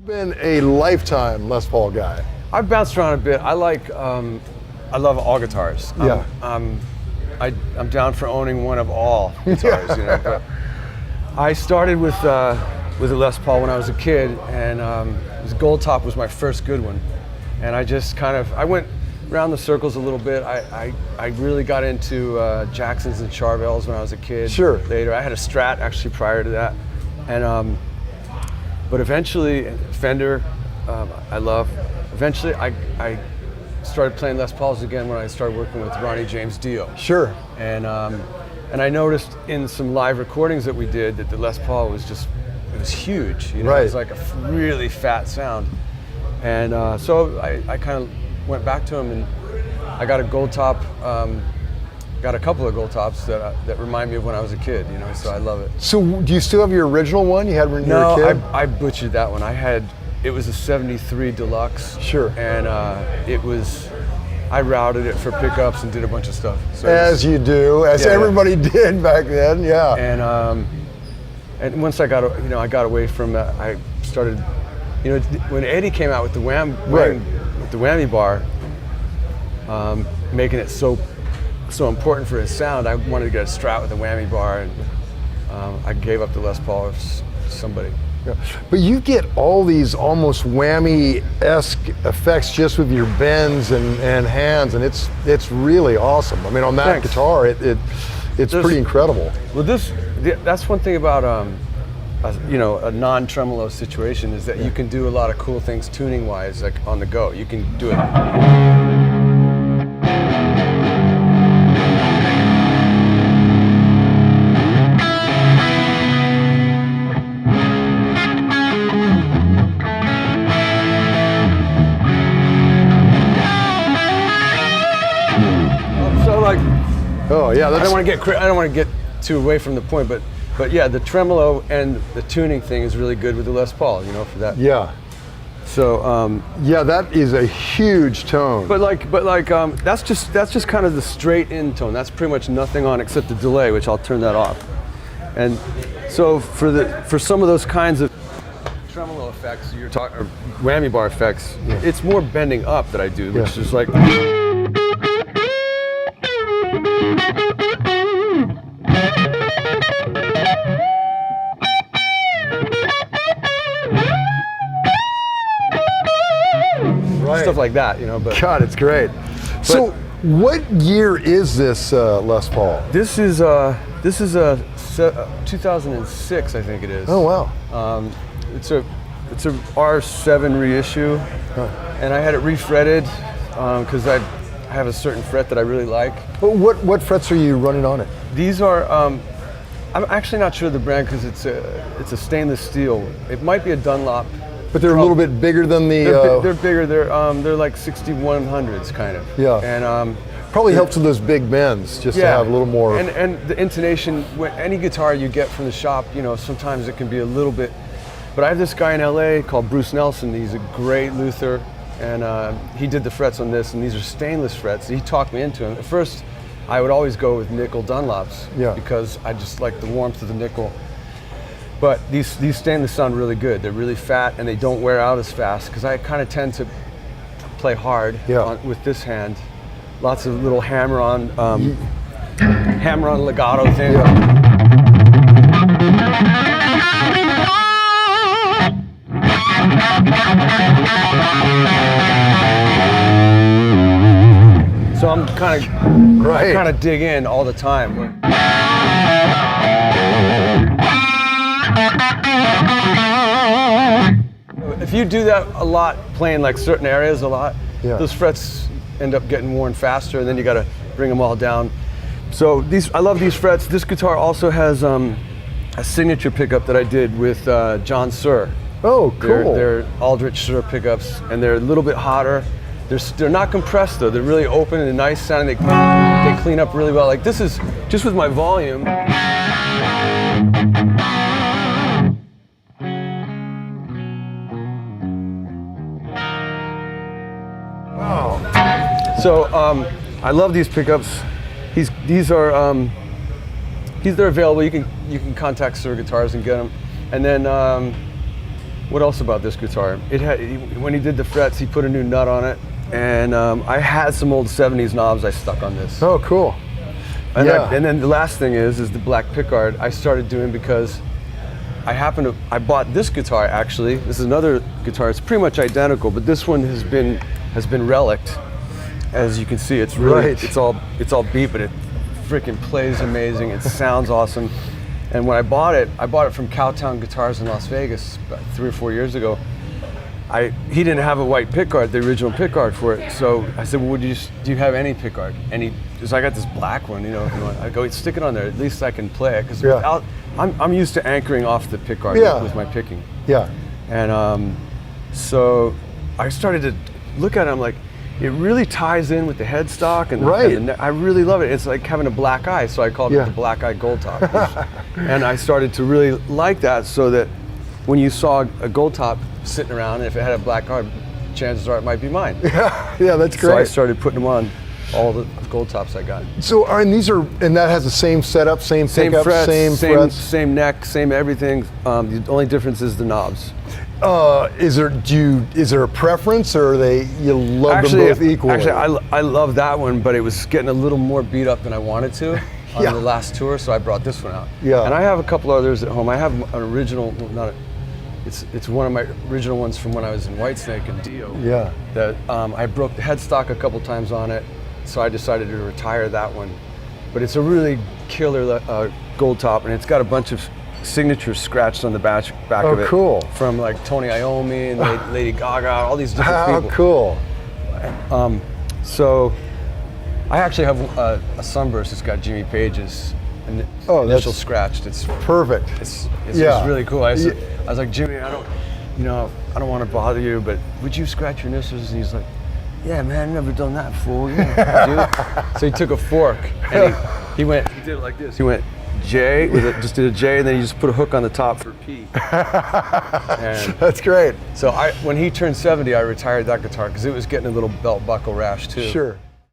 Been a lifetime Les Paul guy. I've bounced around a bit. I love all guitars. Yeah. I'm down for owning one of all guitars. But I started with a Les Paul when I was a kid, and Goldtop was my first good one. And I just I went around the circles a little bit. I really got into Jacksons and Charvels when I was a kid. Sure. Later, I had a Strat actually prior to that, and but eventually Fender, I love. Eventually, I started playing Les Pauls again when I started working with Ronnie James Dio. Sure. And I noticed in some live recordings that we did that the Les Paul was it was huge. Right. It was like a really fat sound. And so I kind of went back to him, and I got a Goldtop, got a couple of Goldtops that remind me of when I was a kid, so I love it. So do you still have your original one you had when you were a kid? No, I butchered that one. It was a 73 Deluxe. Sure. And I routed it for pickups and did a bunch of stuff. So you do, everybody did back then, yeah. And once I got away from that, I started, when Eddie came out with the whammy bar, making it so important for his sound, I wanted to get a Strat with a whammy bar, and I gave up the Les Paul to somebody. Yeah. But you get all these almost whammy-esque effects just with your bends and hands, and it's really awesome. I mean, on that guitar, it's pretty incredible. Well, that's one thing about a non-tremolo situation is that you can do a lot of cool things tuning-wise, like on the go. You can do it. Oh yeah, I don't want to get too away from the point, but yeah, the tremolo and the tuning thing is really good with the Les Paul, for that. Yeah. So yeah, that is a huge tone. But that's just kind of the straight in tone. That's pretty much nothing on except the delay, which I'll turn that off. And so for some of those kinds of tremolo effects or whammy bar effects, it's more bending up that I do, which is like. Stuff like that, But God, it's great. So, what year is this Les Paul? This is a 2006, I think it is. Oh wow. It's a R7 reissue, and I had it refretted because I have a certain fret that I really like. But what frets are you running on it? These are. I'm actually not sure of the brand because it's a stainless steel. It might be a Dunlop. But they're a little bit bigger than the. They're bigger. They're like 6100s kind of. Yeah. And probably helps with those big bends just to have a little more. And the intonation. Any guitar you get from the shop, sometimes it can be a little bit. But I have this guy in LA called Bruce Nelson. He's a great luthier, and he did the frets on this. And these are stainless frets. He talked me into them. At first, I would always go with nickel Dunlops because I just like the warmth of the nickel. But these stainless sound really good. They're really fat and they don't wear out as fast because I kind of tend to play hard with this hand. Lots of little hammer-on legato thing. So I'm kind of dig in all the time. If you do that a lot, playing like certain areas a lot, those frets end up getting worn faster, and then you got to bring them all down. So I love these frets. This guitar also has a signature pickup that I did with John Suhr. Oh, cool. They're Aldrich Suhr pickups, and they're a little bit hotter. They're not compressed though. They're really open and nice sounding. They clean up really well. Like this is just with my volume. So I love these pickups. They're available. You can contact Suhr Guitars and get them. And then what else about this guitar? When he did the frets, he put a new nut on it, and I had some old 70s knobs I stuck on this. Oh, cool. And, and then the last thing is the black pickguard I started doing because I bought this guitar actually. This is another guitar. It's pretty much identical, but this one has been relicked. As you can see, it's really it's all beat, but it freaking plays amazing. It sounds awesome. And when I bought it from Cowtown Guitars in Las Vegas about 3 or 4 years ago. He didn't have a white pickguard, the original pickguard for it. So I said, well, do you have any pickguard? And he goes, I got this black one, you know. If you want. I go, stick it on there. At least I can play it because I'm used to anchoring off the pickguard with my picking. Yeah. And so I started to look at it. I'm like, it really ties in with the headstock and I really love it. It's like having a black eye, so I called it the Black Eye Goldtop. And I started to really like that, so that when you saw a Goldtop sitting around, and if it had a black card, chances are it might be mine. Yeah, that's great. So I started putting them on all the Goldtops I got. So, and that has the same setup, same pickup, frets, same frets, same neck, same everything. The only difference is the knobs. Is there a preference, or you love them both equally? Actually, I love that one, but it was getting a little more beat up than I wanted to on the last tour, so I brought this one out. Yeah. And I have a couple others at home. I have an original, it's one of my original ones from when I was in Whitesnake and Dio. Yeah. That I broke the headstock a couple times on it, so I decided to retire that one. But it's a really killer Goldtop, and it's got a bunch of signatures scratched on the back of it. Oh, cool. From like Tony Iommi and Lady Gaga, all these different people. How cool. So I actually have a Sunburst that's got Jimmy Page's initial scratched. It's perfect. It's really cool. I was like, Jimmy, I don't want to bother you, but would you scratch your initials? And he's like, yeah, man, never done that before. Yeah, dude. So he took a fork and he did it like this. He went J just did a J, and then you just put a hook on the top for P. And that's great. So when he turned 70, I retired that guitar because it was getting a little belt buckle rash too. Sure.